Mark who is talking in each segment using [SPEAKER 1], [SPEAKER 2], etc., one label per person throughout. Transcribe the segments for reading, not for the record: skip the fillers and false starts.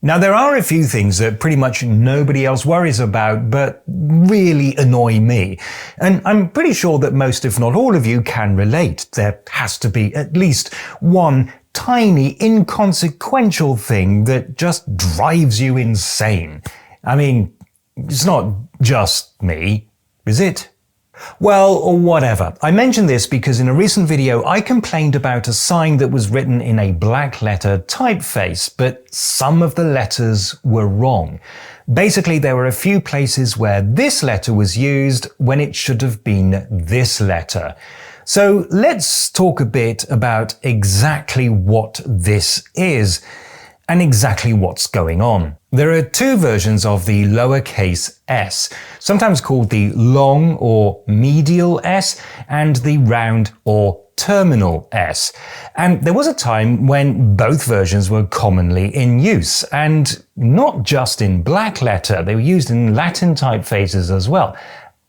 [SPEAKER 1] Now, there are a few things that pretty much nobody else worries about, but really annoy me. And I'm pretty sure that most, if not all of you, can relate. There has to be at least one tiny, inconsequential thing that just drives you insane. I mean, it's not just me, is it? Well, or whatever. I mention this because in a recent video I complained about a sign that was written in a black letter typeface, but some of the letters were wrong. Basically, there were a few places where this letter was used when it should have been this letter. So let's talk a bit about exactly what this is and exactly what's going on. There are two versions of the lowercase s, sometimes called the long or medial s and the round or terminal s. And there was a time when both versions were commonly in use, and not just in black letter, they were used in Latin typefaces as well.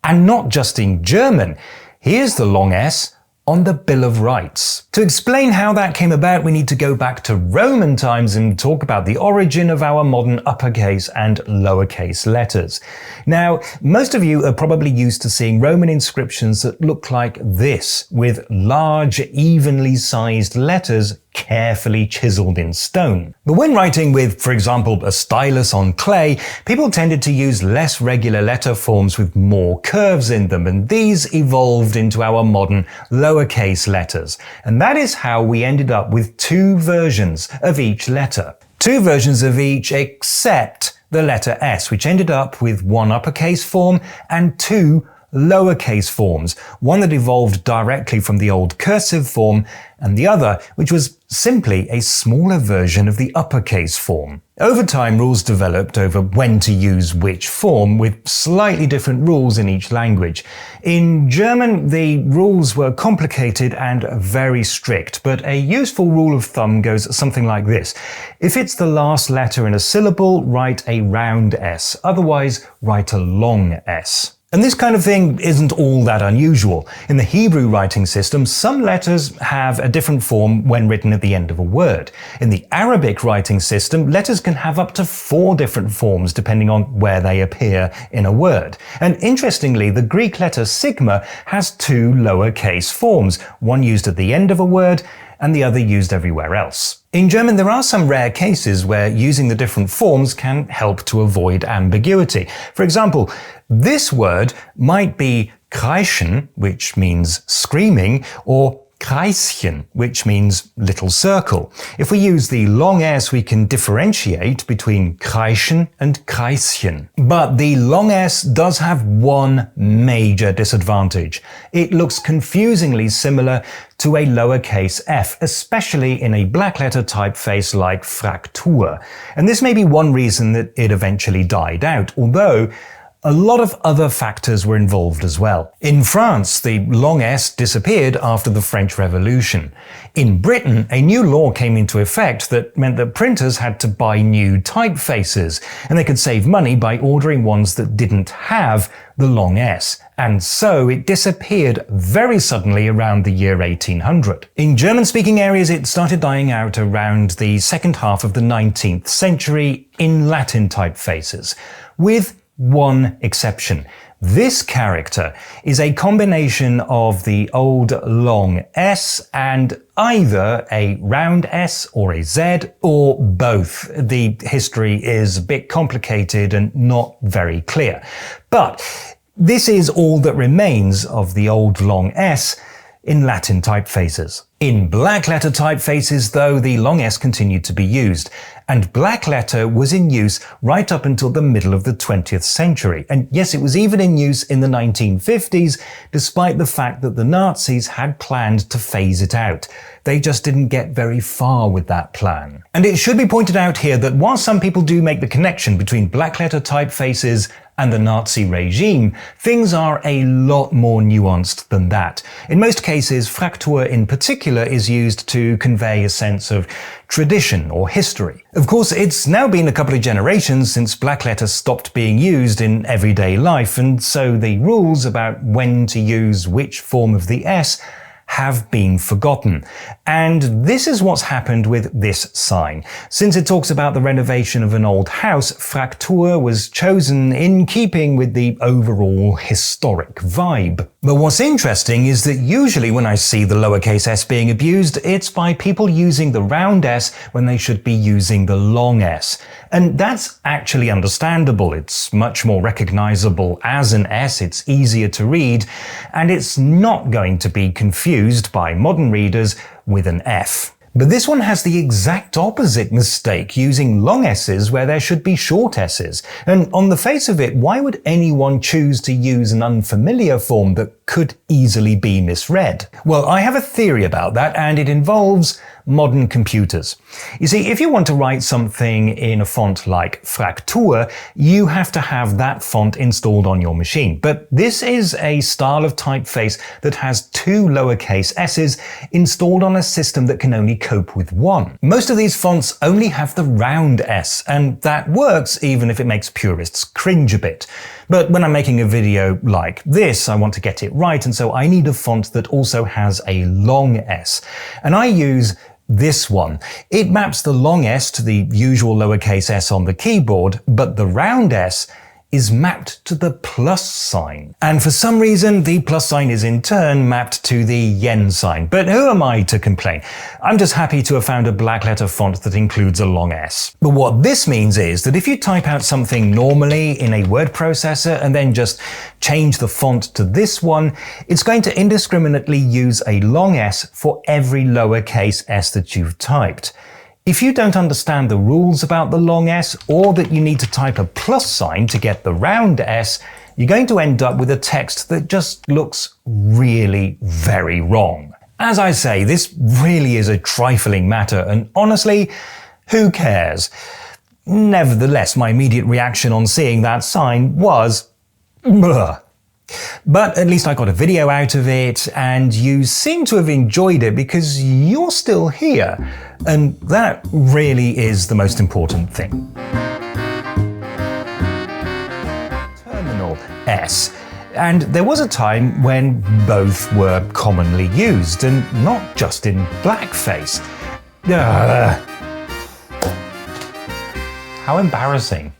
[SPEAKER 1] And not just in German. Here's the long S on the Bill of Rights. To explain how that came about, we need to go back to Roman times and talk about the origin of our modern uppercase and lowercase letters. Now, most of you are probably used to seeing Roman inscriptions that look like this, with large, evenly sized letters carefully chiseled in stone. But when writing with, for example, a stylus on clay, people tended to use less regular letter forms with more curves in them, and these evolved into our modern lowercase letters. And that is how we ended up with two versions of each letter. Two versions of each except the letter S, which ended up with one uppercase form and two lowercase forms, one that evolved directly from the old cursive form, and the other which was simply a smaller version of the uppercase form. Over time, rules developed over when to use which form, with slightly different rules in each language. In German, the rules were complicated and very strict, but a useful rule of thumb goes something like this. If it's the last letter in a syllable, write a round S, otherwise write a long S. And this kind of thing isn't all that unusual. In the Hebrew writing system, some letters have a different form when written at the end of a word. In the Arabic writing system, letters can have up to 4 different forms depending on where they appear in a word. And interestingly, the Greek letter sigma has 2 lowercase forms, one used at the end of a word and the other used everywhere else. In German, there are some rare cases where using the different forms can help to avoid ambiguity. For example, this word might be kreischen, which means screaming, or Kreischen, which means little circle. If we use the long S, we can differentiate between Kreischen and Kreischen. But the long S does have one major disadvantage. It looks confusingly similar to a lowercase f, especially in a black letter typeface like Fraktur. And this may be one reason that it eventually died out, although a lot of other factors were involved as well. In France, the long S disappeared after the French Revolution. In Britain, a new law came into effect that meant that printers had to buy new typefaces, and they could save money by ordering ones that didn't have the long S. And so it disappeared very suddenly around the year 1800. In German-speaking areas, it started dying out around the second half of the 19th century in Latin typefaces, with one exception. This character is a combination of the old long S and either a round S or a Z or both. The history is a bit complicated and not very clear. But this is all that remains of the old long S in Latin typefaces. In black letter typefaces, though, the long S continued to be used, and black letter was in use right up until the middle of the 20th century. And yes, it was even in use in the 1950s, despite the fact that the Nazis had planned to phase it out. They just didn't get very far with that plan. And it should be pointed out here that while some people do make the connection between black letter typefaces and the Nazi regime, things are a lot more nuanced than that. In most cases, Fraktur in particular is used to convey a sense of tradition or history. Of course, it's now been a couple of generations since black letter stopped being used in everyday life, and so the rules about when to use which form of the S have been forgotten. And this is what's happened with this sign. Since it talks about the renovation of an old house, Fraktur was chosen in keeping with the overall historic vibe. But what's interesting is that usually when I see the lowercase s being abused, it's by people using the round s when they should be using the long s. And that's actually understandable. It's much more recognizable as an S, it's easier to read, and it's not going to be confused by modern readers with an F. But this one has the exact opposite mistake, using long S's where there should be short S's. And on the face of it, why would anyone choose to use an unfamiliar form that could easily be misread? Well, I have a theory about that, and it involves modern computers. You see, if you want to write something in a font like Fraktur, you have to have that font installed on your machine. But this is a style of typeface that has two lowercase s's installed on a system that can only cope with one. Most of these fonts only have the round S, and that works even if it makes purists cringe a bit. But when I'm making a video like this, I want to get it right, and so I need a font that also has a long S. And I use this one. It maps the long S to the usual lowercase s on the keyboard, but the round S is mapped to the plus sign. And for some reason, the plus sign is in turn mapped to the yen sign. But who am I to complain? I'm just happy to have found a black letter font that includes a long S. But what this means is that if you type out something normally in a word processor and then just change the font to this one, it's going to indiscriminately use a long S for every lowercase s that you've typed. If you don't understand the rules about the long S, or that you need to type a plus sign to get the round S, you're going to end up with a text that just looks really very wrong. As I say, this really is a trifling matter, and honestly, who cares? Nevertheless, my immediate reaction on seeing that sign was, ugh. But at least I got a video out of it, and you seem to have enjoyed it because you're still here. And that really is the most important thing. Terminal S. And there was a time when both were commonly used, and not just in blackface. How embarrassing.